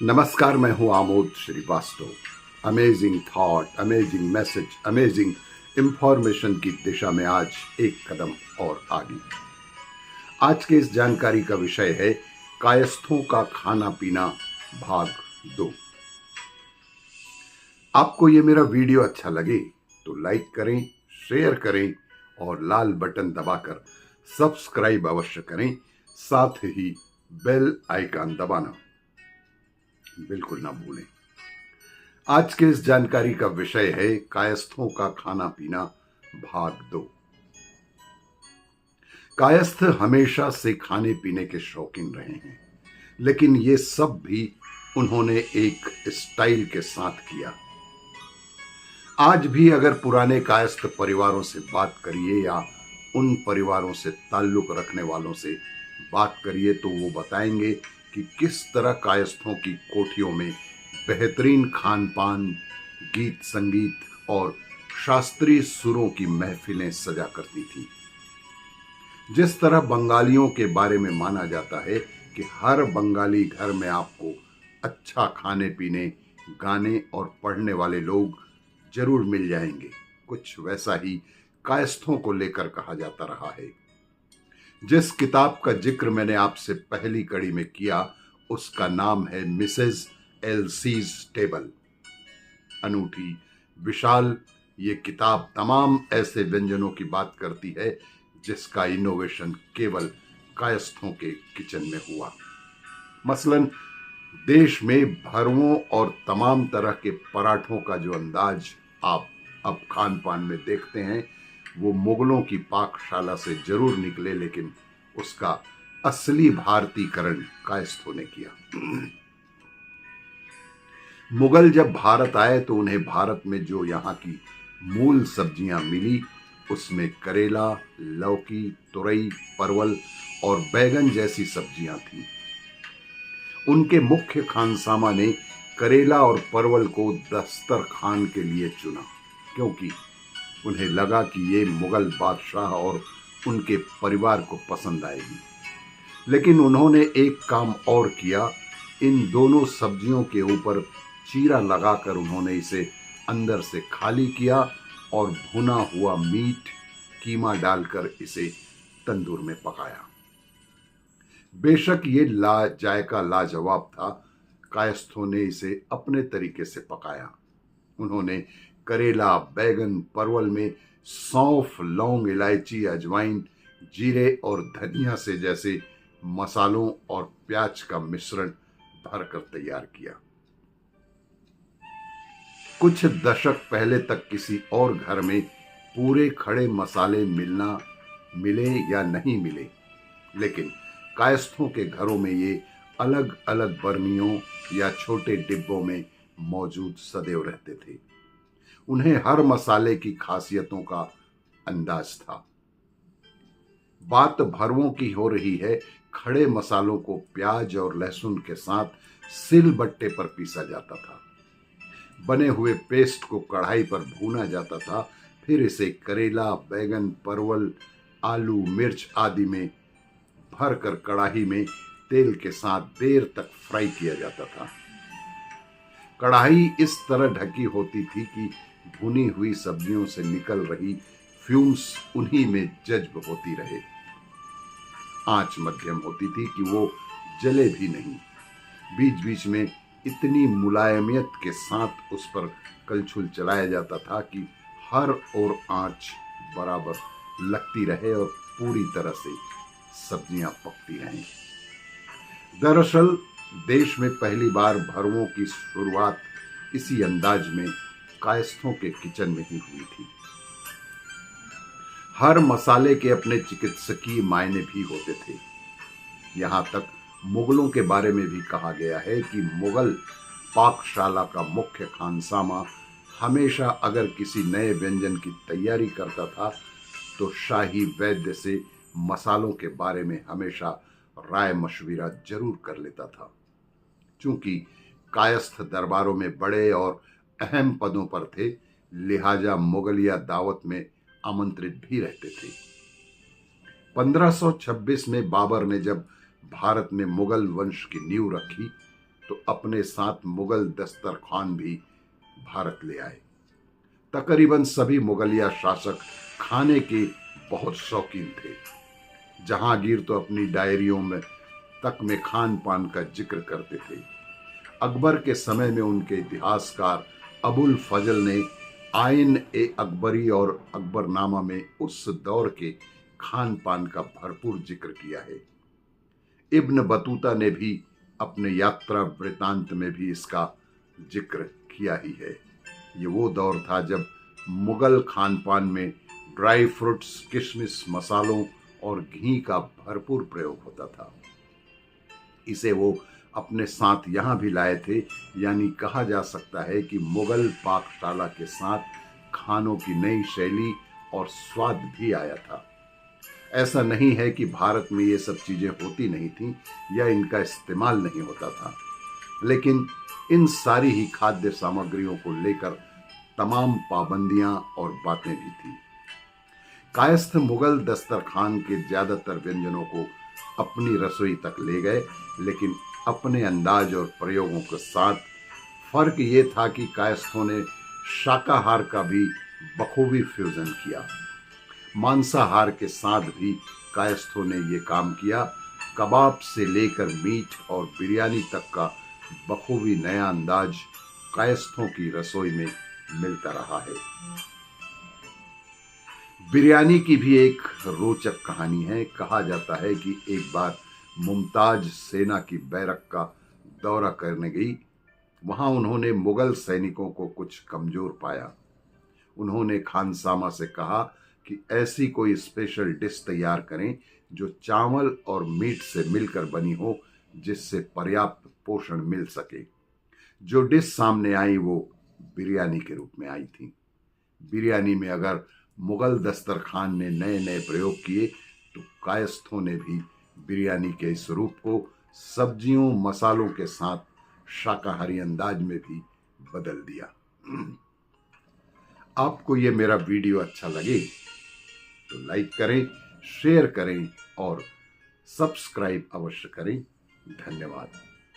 नमस्कार, मैं हूं Amod Srivastava. Amazing thought, amazing message, amazing information की दिशा में आज एक कदम और आगे। आज के इस जानकारी का विषय है कायस्थों का खाना पीना भाग 2। आपको ये मेरा वीडियो अच्छा लगे तो लाइक करें, शेयर करें और लाल बटन दबाकर सब्सक्राइब अवश्य करें। साथ ही बेल आइकन दबाना बिल्कुल ना भूलें। आज के इस जानकारी का विषय है कायस्थों का खाना पीना भाग 2। कायस्थ हमेशा से खाने पीने के शौकीन रहे हैं, लेकिन ये सब भी उन्होंने एक स्टाइल के साथ किया। आज भी अगर पुराने कायस्थ परिवारों से बात करिए या उन परिवारों से ताल्लुक रखने वालों से बात करिए तो वो बताएंगे कि किस तरह कायस्थों की कोठियों में बेहतरीन खान पान, गीत संगीत और शास्त्रीय सुरों की महफिलें सजा करती थीं। जिस तरह बंगालियों के बारे में माना जाता है कि हर बंगाली घर में आपको अच्छा खाने पीने, गाने और पढ़ने वाले लोग जरूर मिल जाएंगे, कुछ वैसा ही कायस्थों को लेकर कहा जाता रहा है। जिस किताब का जिक्र मैंने आपसे पहली कड़ी में किया उसका नाम है मिसेस एल्सीज टेबल। अनूठी, विशाल ये किताब तमाम ऐसे व्यंजनों की बात करती है जिसका इनोवेशन केवल कायस्थों के किचन में हुआ। मसलन देश में भरवों और तमाम तरह के पराठों का जो अंदाज आप अब खान पान में देखते हैं वो मुगलों की पाकशाला से जरूर निकले, लेकिन उसका असली भारतीकरण कायस्थों ने किया। मुगल जब भारत आए तो उन्हें भारत में जो यहाँ की मूल सब्जियां मिली उसमें करेला, लौकी, तुरई, परवल और बैगन जैसी सब्जियां थीं। उनके मुख्य खानसामा ने करेला और परवल को दस्तरखान के लिए चुना, क्योंकि उन्हें लगा कि ये मुगल बादशाह और उनके परिवार को पसंद आएगी। लेकिन उन्होंने एक काम और किया, इन दोनों सब्जियों के ऊपर चीरा लगाकर उन्होंने इसे अंदर से खाली किया और भुना हुआ मीट, कीमा डालकर इसे तंदूर में पकाया। बेशक ये जायका लाजवाब था, कायस्थों ने इसे अपने तरीके से पकाया। उन्होंने करेला, बैगन, परवल में सौंफ, लौंग, इलायची, अजवाइन, जीरे और धनिया से जैसे मसालों और प्याज का मिश्रण भरकर तैयार किया। कुछ दशक पहले तक किसी और घर में पूरे खड़े मसाले मिले या नहीं मिले, लेकिन कायस्थों के घरों में ये अलग अलग बर्मियों या छोटे डिब्बों में मौजूद सदैव रहते थे। उन्हें हर मसाले की खासियतों का अंदाज था। बात भरवों की हो रही है। खड़े मसालों को प्याज और लहसुन के साथ सिलबट्टे पर पीसा जाता था। बने हुए पेस्ट को कढ़ाई पर भूना जाता था। फिर इसे करेला, बैगन, परवल, आलू, मिर्च आदि में भरकर कढ़ाई में तेल के साथ देर तक फ्राई किया जाता था। कढ़ाई इस तरह ढकी होती थी कि भुनी हुई सब्जियों से निकल रही फ्यूम्स उन्हीं में जज्ब होती रहे। आंच मध्यम होती थी कि वो जले भी नहीं। बीच बीच में इतनी मुलायमियत के साथ उस पर कलछुल चलाया जाता था कि हर ओर आंच बराबर लगती रहे और पूरी तरह से सब्जियां पकती रहें। दरअसल देश में पहली बार भरवों की शुरुआत इसी अंदाज में कायस्थों के किचन में ही हुई थी। हर मसाले के अपने चिकित्सकीय मायने भी होते थे। यहां तक मुगलों के बारे में भी कहा गया है कि मुगल पाकशाला का मुख्य खानसामा हमेशा अगर किसी नए व्यंजन की तैयारी करता था तो शाही वैद्य से मसालों के बारे में हमेशा राय मशविरा जरूर कर लेता था। चूंकि कायस्थ दरबारों में बड़े और अहम पदों पर थे, लिहाजा मुगलिया दावत में आमंत्रित भी रहते थे। 1526 में बाबर ने जब भारत में मुगल वंश की नींव रखी तो अपने साथ मुगल दस्तरखान भी भारत ले आए। तकरीबन सभी मुगलिया शासक खाने के बहुत शौकीन थे। जहांगीर तो अपनी डायरियों में तक में खान पान का जिक्र करते थे। अकबर के समय में उनके इतिहासकार अबुल फजल ने आइन ए अकबरी और अकबरनामा में उस दौर के खान पान का भरपूर जिक्र किया है। इब्न बतूता ने भी अपने यात्रा वृतांत में भी इसका जिक्र किया ही है। ये वो दौर था जब मुगल खान पान में ड्राई फ्रूट्स, किशमिश, मसालों और घी का भरपूर प्रयोग होता था। इसे वो अपने साथ यहां भी लाए थे, यानी कहा जा सकता है कि मुगल पाकशाला के साथ खानों की नई शैली और स्वाद भी आया था। ऐसा नहीं है कि भारत में ये सब चीजें होती नहीं थीं या इनका इस्तेमाल नहीं होता था, लेकिन इन सारी ही खाद्य सामग्रियों को लेकर तमाम पाबंदियां और बातें भी थी। कायस्थ मुगल दस्तरखान के ज्यादातर व्यंजनों को अपनी रसोई तक ले गए, लेकिन अपने अंदाज और प्रयोगों के साथ। फर्क ये था कि कायस्थों ने शाकाहार का भी बखूबी फ्यूजन किया। मांसाहार के साथ भी कायस्थों ने ये काम किया। कबाब से लेकर मीट और बिरयानी तक का बखूबी नया अंदाज कायस्थों की रसोई में मिलता रहा है। बिरयानी की भी एक रोचक कहानी है। कहा जाता है कि एक बार मुमताज सेना की बैरक का दौरा करने गई। वहां उन्होंने मुगल सैनिकों को कुछ कमजोर पाया। उन्होंने खानसामा से कहा कि ऐसी कोई स्पेशल डिश तैयार करें जो चावल और मीट से मिलकर बनी हो, जिससे पर्याप्त पोषण मिल सके। जो डिश सामने आई वो बिरयानी के रूप में आई थी। बिरयानी में अगर मुगल दस्तरखान ने नए नए प्रयोग किए, तो कायस्थों ने भी बिरयानी के इस रूप को सब्जियों, मसालों के साथ शाकाहारी अंदाज में भी बदल दिया। आपको ये मेरा वीडियो अच्छा लगे तो लाइक करें, शेयर करें और सब्सक्राइब अवश्य करें। धन्यवाद।